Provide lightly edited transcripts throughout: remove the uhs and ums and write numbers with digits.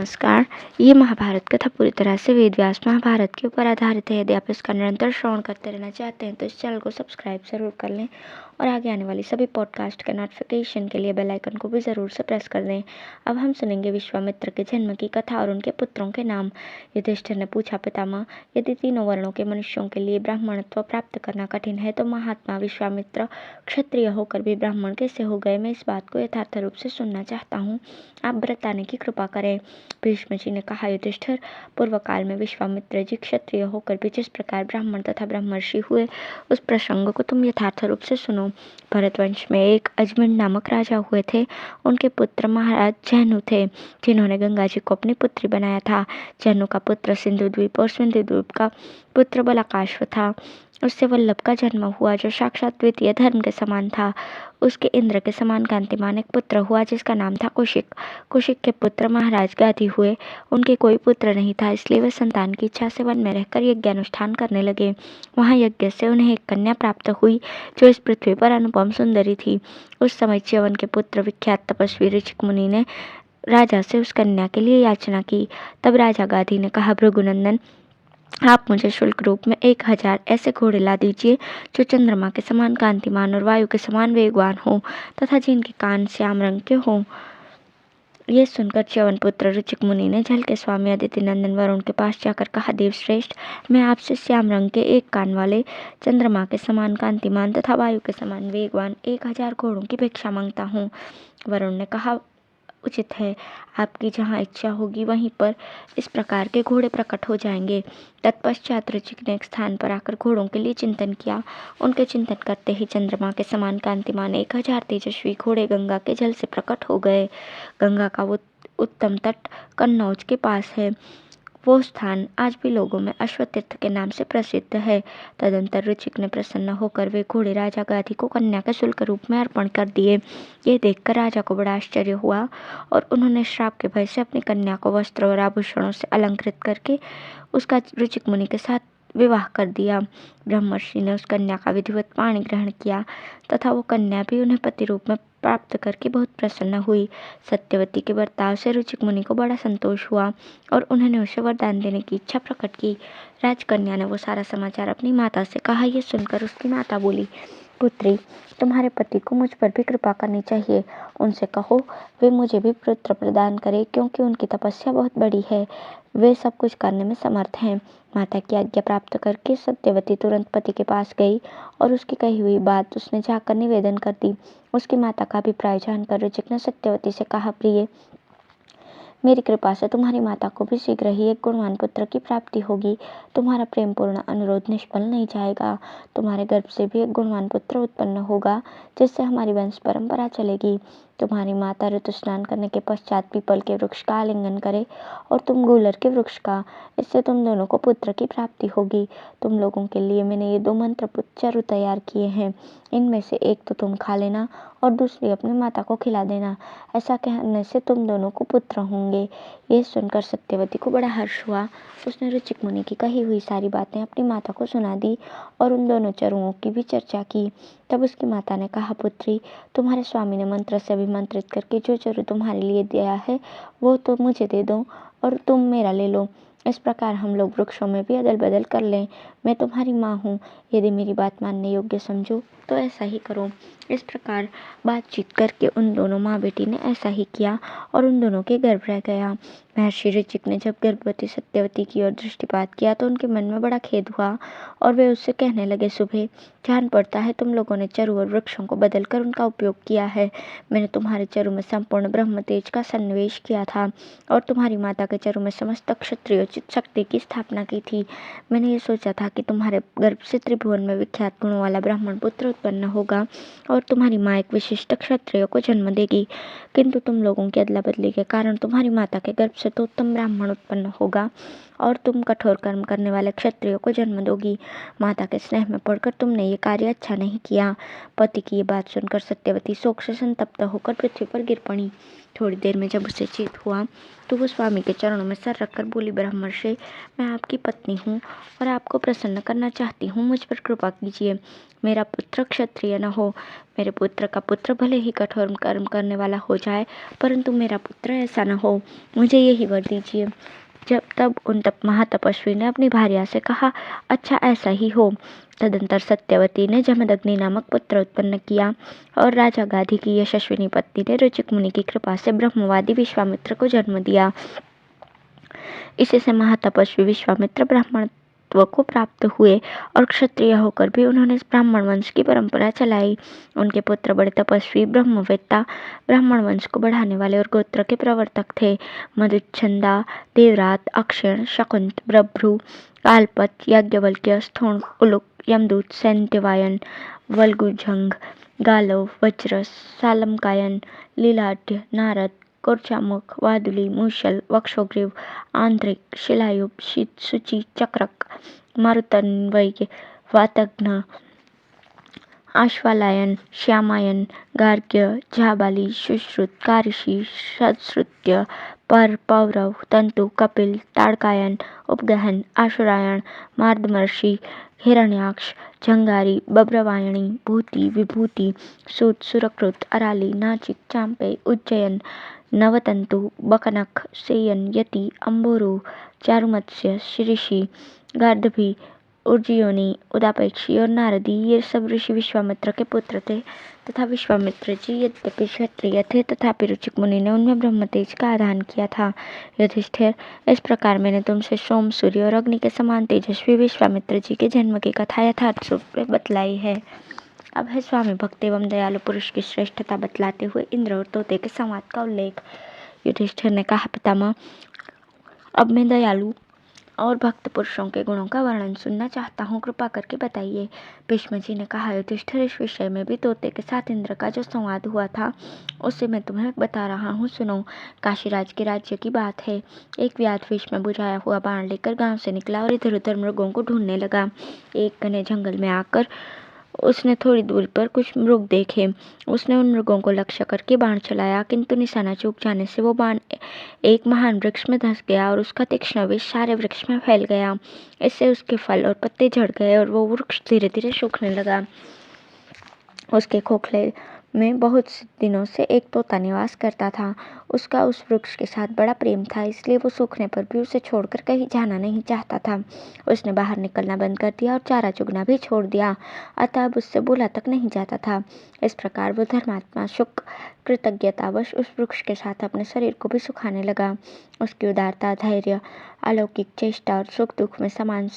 नमस्कार। ये महाभारत कथा पूरी तरह से वेद व्यास महाभारत के ऊपर आधारित है। यदि आप इसका निरंतर श्रवण करते रहना चाहते हैं तो इस चैनल को सब्सक्राइब जरूर कर लें और आगे आने वाली सभी पॉडकास्ट के नोटिफिकेशन के लिए बेल आइकन को भी ज़रूर से प्रेस कर दें। अब हम सुनेंगे विश्वामित्र के जन्म की कथा और उनके पुत्रों के नाम। युधिष्ठिर ने पूछा, पितामह, यदि तीनों वर्णों के मनुष्यों के लिए ब्राह्मणत्व प्राप्त करना कठिन है तो महात्मा विश्वामित्र क्षत्रिय होकर भी ब्राह्मण कैसे हो गए? मैं इस बात को यथार्थ रूप से सुनना चाहता हूँ। आप बताने की कृपा करें। भीष्म जी ने कहा, युधिष्ठिर, पूर्व काल में विश्वामित्र जी क्षत्रिय होकर भी जिस प्रकार ब्राह्मण तथा ब्रह्मर्षि हुए उस प्रसंग को तुम यथार्थ रूप से सुनो। भरतवंश में एक अजमिन नामक राजा हुए थे। उनके पुत्र महाराज जैनु थे, जिन्होंने गंगा जी को अपनी पुत्री बनाया था। जैनु का पुत्र सिंधु द्वीप और सिंधु द्वीप का पुत्र बलाकाश्व था। उससे वल्लभ का जन्म हुआ, जो साक्षात द्वितीय धर्म के समान था। उसके इंद्र के समान कांतिमान एक पुत्र हुआ, जिसका नाम था कुशिक। कुशिक के पुत्र महाराज गाधी हुए। उनके कोई पुत्र नहीं था, इसलिए वे संतान की इच्छा से वन में रहकर यज्ञ अनुष्ठान करने लगे। वहाँ यज्ञ से उन्हें एक कन्या प्राप्त हुई, जो इस पृथ्वी पर अनुपम सुंदरी थी। उस समय च्यवन के पुत्र विख्यात तपस्वी ऋचिक मुनि ने राजा से उस कन्या के लिए याचना की। तब राजा गाधी ने कहा, भृगुनंदन, आप मुझे शुल्क रूप में 1000 ऐसे घोड़े ला दीजिए जो चंद्रमा के समान कांतिमान और वायु के समान वेगवान हो तथा जिनके कान श्याम रंग के हों। ये सुनकर च्यवन पुत्र ऋचिक मुनि ने जल के स्वामी अदिति नंदन वरुण के पास जाकर कहा, देवश्रेष्ठ, मैं आपसे श्याम रंग के एक कान वाले, चंद्रमा के समान कांतिमान तथा वायु के समान वेगवान 1000 घोड़ों की भिक्षा मांगता हूँ। वरुण ने कहा, उचित है, आपकी जहाँ इच्छा होगी वहीं पर इस प्रकार के घोड़े प्रकट हो जाएंगे। तत्पश्चात ऋचिक ने एक स्थान पर आकर घोड़ों के लिए चिंतन किया। उनके चिंतन करते ही चंद्रमा के समान कांतिमान 1000 तेजस्वी घोड़े गंगा के जल से प्रकट हो गए। गंगा का वो उत्तम तट कन्नौज के पास है। वो स्थान आज भी लोगों में अश्वतीर्थ के नाम से प्रसिद्ध है। तदंतर ऋचिक ने प्रसन्न होकर वे घोड़े राजा गाधी को कन्या के शुल्क रूप में अर्पण कर दिए। ये देखकर राजा को बड़ा आश्चर्य हुआ और उन्होंने श्राप के भय से अपनी कन्या को वस्त्र और आभूषणों से अलंकृत करके उसका ऋचिक मुनि के साथ विवाह कर दिया। ब्रह्मर्षि ने उस कन्या का विधिवत पाणी ग्रहण किया तथा वो कन्या भी उन्हें पति रूप में प्राप्त करके बहुत प्रसन्न हुई। सत्यवती के बर्ताव से ऋचिक मुनि को बड़ा संतोष हुआ और उन्होंने उसे वरदान देने की इच्छा प्रकट की। राजकन्या ने वो सारा समाचार अपनी माता से कहा। यह सुनकर उसकी माता बोली, पुत्री, तुम्हारे पति को मुझ पर भी कृपा करनी चाहिए। उनसे कहो वे मुझे भी पुत्र प्रदान करें, क्योंकि उनकी तपस्या बहुत बड़ी है। वे सब कुछ करने में समर्थ हैं। माता की आज्ञा प्राप्त करके सत्यवती तुरंत पति के पास गई और उसकी कही हुई बात उसने जाकर निवेदन कर दी। उसकी माता का अभिप्राय जानकर ऋचिक ने सत्यवती से कहा, प्रिय, मेरी कृपा से तुम्हारी माता को भी शीघ्र ही एक गुणवान पुत्र की प्राप्ति होगी। तुम्हारा प्रेम पूर्ण अनुरोध निष्फल नहीं जाएगा। तुम्हारे गर्भ से भी एक गुणवान पुत्र उत्पन्न होगा, जिससे हमारी वंश परंपरा चलेगी। तुम्हारी माता ऋतु स्नान करने के पश्चात पीपल के वृक्ष का आलिंगन करे और तुम गूलर के वृक्ष का। इससे तुम दोनों को पुत्र की प्राप्ति होगी। तुम लोगों के लिए मैंने ये 2 मंत्र चरु तैयार किए हैं। इनमें से एक तो तुम खा लेना और दूसरी अपनी माता को खिला देना। ऐसा कहने से तुम दोनों को पुत्र होंगे। यह सुनकर सत्यवती को बड़ा हर्ष हुआ। उसने ऋचिक मुनि की कही हुई सारी बातें अपनी माता को सुना दी और उन दोनों चरुओं की भी चर्चा की। तब उसकी माता ने कहा, पुत्री, तुम्हारे स्वामी ने मंत्र से अभिमंत्रित करके जो चरु तुम्हारे लिए दिया है वो तो मुझे दे दो और तुम मेरा ले लो। इस प्रकार हम लोग वृक्षों में भी अदल बदल कर लें। मैं तुम्हारी माँ हूँ, यदि मेरी बात मानने योग्य समझो तो ऐसा ही करो। इस प्रकार बातचीत करके उन दोनों माँ बेटी ने ऐसा ही किया और उन दोनों के गर्भ रह गया। महर्षि ऋचिक ने जब गर्भवती सत्यवती की ओर दृष्टिपात किया तो उनके मन में बड़ा खेद हुआ और वे उससे कहने लगे, सुबह, जान पड़ता है तुम लोगों ने चरु और वृक्षों को बदलकर उनका उपयोग किया है। मैंने तुम्हारे चरु में संपूर्ण ब्रह्म तेज का सन्निवेश किया था और तुम्हारी माता के चरु में समस्त क्षत्रियोचित शक्ति की स्थापना की थी। मैंने ये सोचा था कि तुम्हारे गर्भ से त्रिभुवन में विख्यात गुणों वाला ब्राह्मण पुत्र उत्पन्न होगा और तुम्हारी माँ एक विशिष्ट क्षत्रिय को जन्म देगी, किंतु तुम लोगों की अदला बदली के कारण तुम्हारी माता के गर्भ से तो उत्तम ब्राह्मण उत्पन्न होगा और तुम कठोर कर्म करने वाले क्षत्रियों को जन्म दोगी। माता के स्नेह में पड़कर तुमने ये कार्य अच्छा नहीं किया। पति की ये बात सुनकर सत्यवती शोक से संतप्त होकर पृथ्वी पर गिर पड़ी। थोड़ी देर में जब उसे चेत हुआ तो वो स्वामी के चरणों में सर रखकर बोली, ब्रह्मर्षि, मैं आपकी पत्नी हूँ और आपको प्रसन्न करना चाहती हूँ। मुझ पर कृपा कीजिए। मेरा पुत्र क्षत्रिय न हो। मेरे पुत्र का पुत्र भले ही कठोर कर्म करने वाला हो जाए, परंतु मेरा पुत्र ऐसा न हो। मुझे यही वर दीजिए। जब तब उन महातपस्वी ने अपनी भार्या से कहा, अच्छा ऐसा ही हो। तदंतर सत्यवती ने जमदग्नि नामक पुत्र उत्पन्न किया और राजा गाधी की यशस्विनी पत्नी ने रुचिक मुनि की कृपा से ब्रह्मवादी विश्वामित्र को जन्म दिया। इसी से महातपस्वी विश्वामित्र ब्राह्मणत्व को प्राप्त हुए और क्षत्रिय होकर भी उन्होंने ब्राह्मण वंश की परंपरा चलाई। उनके पुत्र बड़े तपस्वी, ब्रह्मवेत्ता, ब्राह्मण वंश को बढ़ाने वाले और गोत्र के प्रवर्तक थे। मधुच्छंदा, देवरात, अक्षय, शकुंत, बभ्रु, कालपत, याज्ञवल्क्य, स्थोण, उलुक, यमदूत, सैंत्यवायन, वल्गुझंग, गालव, वज्रस, सालमकायन, लीलाढ्य, नारद, कोर्चामुख, वादुली, मूषल, वक्षोग्रीव, आंध्रिक, शिलायुप, शुचि, चक्रक, मारुतन्वय, वातघ्न, आश्वालायन, श्यामायन, गार्ग्य, झाबाली, सुश्रुत, कारिषी, सत्श्रुत्य, पर, पौरव, तंतु, कपिल, ताड़कायन, उपगहन, आशुरायण, मार्दमर्षि, हिरण्याक्ष, झंगारी, बब्रवायणी, भूति, विभूति, सूत, सुरकृत, अराली, नाचिक, चांपे, उज्जयन, नवतंतु, बकनख, सेयन, यति, अम्बोरु, चारुमत्स्य, ऋषि, गार्धभी, उज्जयोनि, उदापेक्षी और नारदी, ये सब ऋषि विश्वामित्र के पुत्र थे तथा विश्वामित्र जी यद्यपि क्षत्रिय थे तथापि रुचिक मुनि ने उनमें ब्रह्म तेज का आधान किया था। युधिष्ठिर, इस प्रकार मैंने तुमसे सोम, सूर्य और अग्नि के समान तेजस्वी विश्वामित्र जी के जन्म की कथा यथार्थ रूप में बतलाई है। अब है स्वामी भक्त एवं दयालु पुरुष की श्रेष्ठता बतलाते हुए इंद्र और तोते के संवाद का उल्लेख। युधिष्ठिर ने कहा, पितामह, अब मैं दयालु और भक्त पुरुषों के गुणों का वर्णन सुनना चाहता हूँ, कृपा करके बताइए। भीष्म जी ने कहा, युधिष्ठिर, इस विषय में भी तोते के साथ इंद्र का जो संवाद हुआ था उससे मैं तुम्हें बता रहा हूँ, सुनो। काशीराज के राज्य की बात है। एक व्याध विष में बुझाया हुआ बाण लेकर गांव से निकला और इधर उधर मृगों को ढूंढने लगा। एक घने जंगल में आकर उसने थोड़ी दूर पर कुछ मृग देखे। उसने उन मृगों को लक्ष्य करके बाण चलाया, किंतु निशाना चूक जाने से वो बाण एक महान वृक्ष में धंस गया और उसका तीक्ष्ण विष सारे वृक्ष में फैल गया। इससे उसके फल और पत्ते झड़ गए और वो वृक्ष धीरे धीरे सूखने लगा। उसके खोखले में बहुत दिनों से एक तोता निवास करता था। उसका उस वृक्ष के साथ बड़ा प्रेम था, इसलिए वो सूखने पर भी उसे छोड़कर कहीं जाना नहीं चाहता था। उसने बाहर निकलना बंद कर दिया और चारा चुगना भी छोड़ दिया, अतः अब उससे बोला तक नहीं जाता था। इस प्रकार वो धर्मात्मा शुक कृतज्ञतावश उस वृक्ष के साथ अपने शरीर को भी सुखाने लगा। उसकी उदारता, धैर्य, अलौकिक चेष्टा और सुख दुख में समान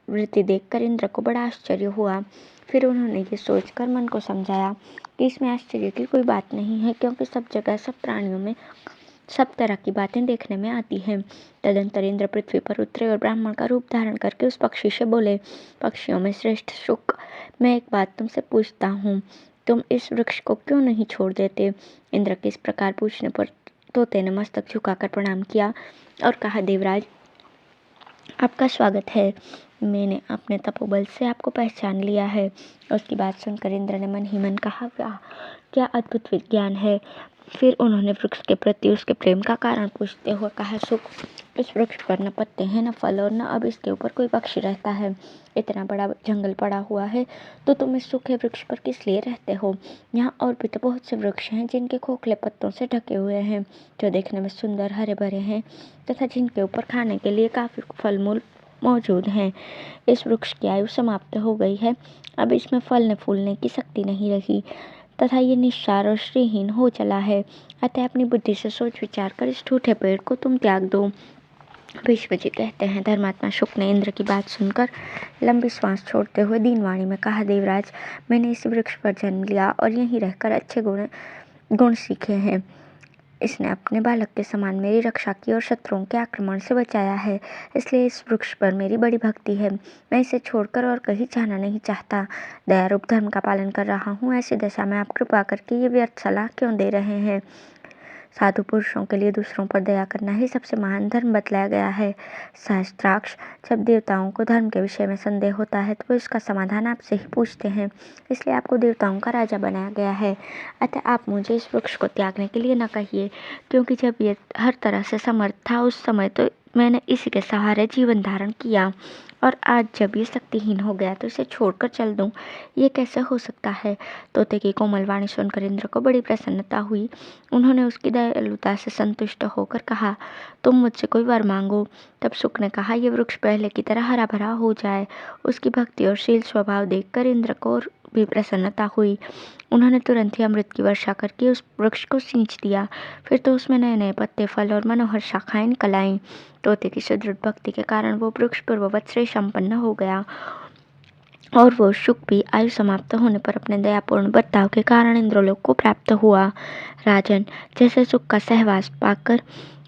वृत्ति देखकर इंद्र को बड़ा आश्चर्य हुआ। फिर उन्होंने ये सोचकर मन को समझाया कि इसमें आश्चर्य की कोई बात नहीं है, क्योंकि सब जगह सब प्राणियों में सब तरह की बातें देखने में आती हैं। तदंतर इंद्र पृथ्वी पर उतरे और ब्राह्मण का रूप धारण करके उस पक्षी से बोले, पक्षियों में श्रेष्ठ शुक, मैं एक बात तुमसे पूछता हूँ, तुम इस वृक्ष को क्यों नहीं छोड़ देते? इंद्र के इस प्रकार पूछने पर तोते ने मस्तक झुकाकर प्रणाम किया और कहा, देवराज, आपका स्वागत है। मैंने अपने तपोबल से आपको पहचान लिया है। उसकी बात सुनकर इंद्र ने मन ही मन कहा, वाह, क्या अद्भुत विज्ञान है। फिर उन्होंने वृक्ष के प्रति उसके प्रेम का कारण पूछते हुए कहा, सुख, इस वृक्ष पर न पत्ते हैं, न फल, और न अब इसके ऊपर कोई पक्षी रहता है। इतना बड़ा जंगल पड़ा हुआ है तो तुम इस सूखे वृक्ष पर किस लिए रहते हो? यहाँ और भी तो बहुत से वृक्ष हैं जिनके खोखले पत्तों से ढके हुए हैं, जो देखने में सुंदर हरे भरे हैं तथा जिनके ऊपर खाने के लिए काफी फल मूल मौजूद हैं। इस वृक्ष की आयु समाप्त हो गई है, अब इसमें फलने फूलने की शक्ति नहीं रही तथा ये निस्सार और श्रीहीन हो चला है, अतः अपनी बुद्धि से सोच विचार कर इस ठूठे पेड़ को तुम त्याग दो। भीष्म जी कहते हैं, धर्मात्मा शुक ने इंद्र की बात सुनकर लंबी श्वास छोड़ते हुए दीनवाणी में कहा, देवराज, मैंने इस वृक्ष पर जन्म लिया और यहीं रहकर अच्छे गुण सीखे हैं। इसने अपने बालक के समान मेरी रक्षा की और शत्रुओं के आक्रमण से बचाया है, इसलिए इस वृक्ष पर मेरी बड़ी भक्ति है। मैं इसे छोड़कर और कहीं जाना नहीं चाहता। दया रूप धर्म का पालन कर रहा हूँ, ऐसी दशा में आप कृपा करके ये व्यर्थ सलाह क्यों दे रहे हैं? साधु पुरुषों के लिए दूसरों पर दया करना ही सबसे महान धर्म बतलाया गया है। सहस्त्राक्ष, जब देवताओं को धर्म के विषय में संदेह होता है तो वो इसका समाधान आपसे ही पूछते हैं, इसलिए आपको देवताओं का राजा बनाया गया है। अतः आप मुझे इस वृक्ष को त्यागने के लिए न कहिए, क्योंकि जब ये हर तरह से समर्थ था उस समय तो मैंने इसी के सहारे जीवन धारण किया, और आज जब ये शक्तिहीन हो गया तो इसे छोड़कर चल दूं, ये कैसे हो सकता है। तोते की कोमल वाणी सुनकर इंद्र को बड़ी प्रसन्नता हुई। उन्होंने उसकी दयालुता से संतुष्ट होकर कहा, तुम मुझसे कोई वर मांगो। तब शुक ने कहा, ये वृक्ष पहले की तरह हरा भरा हो जाए। उसकी भक्ति और शील स्वभाव देखकर इंद्र को भी प्रसन्नता हुई। उन्होंने तुरंत ही अमृत की वर्षा करके उस वृक्ष को सींच दिया। फिर तो उसमें नए नए पत्ते, फल और मनोहर शाखाएं निकल आईं। तोते की सुदृढ़ भक्ति के कारण वो वृक्ष पूर्ववत श्रेय संपन्न हो गया, और वो शुक भी आयु समाप्त होने पर अपने दयापूर्ण बर्ताव के कारण इंद्रलोक को प्राप्त हुआ। राजन, जैसे सुख का सहवास पाकर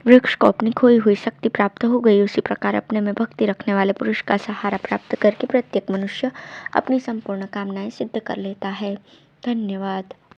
वृक्ष को अपनी खोई हुई शक्ति प्राप्त हो गई, उसी प्रकार अपने में भक्ति रखने वाले पुरुष का सहारा प्राप्त करके प्रत्येक मनुष्य अपनी संपूर्ण कामनाएं सिद्ध कर लेता है। धन्यवाद।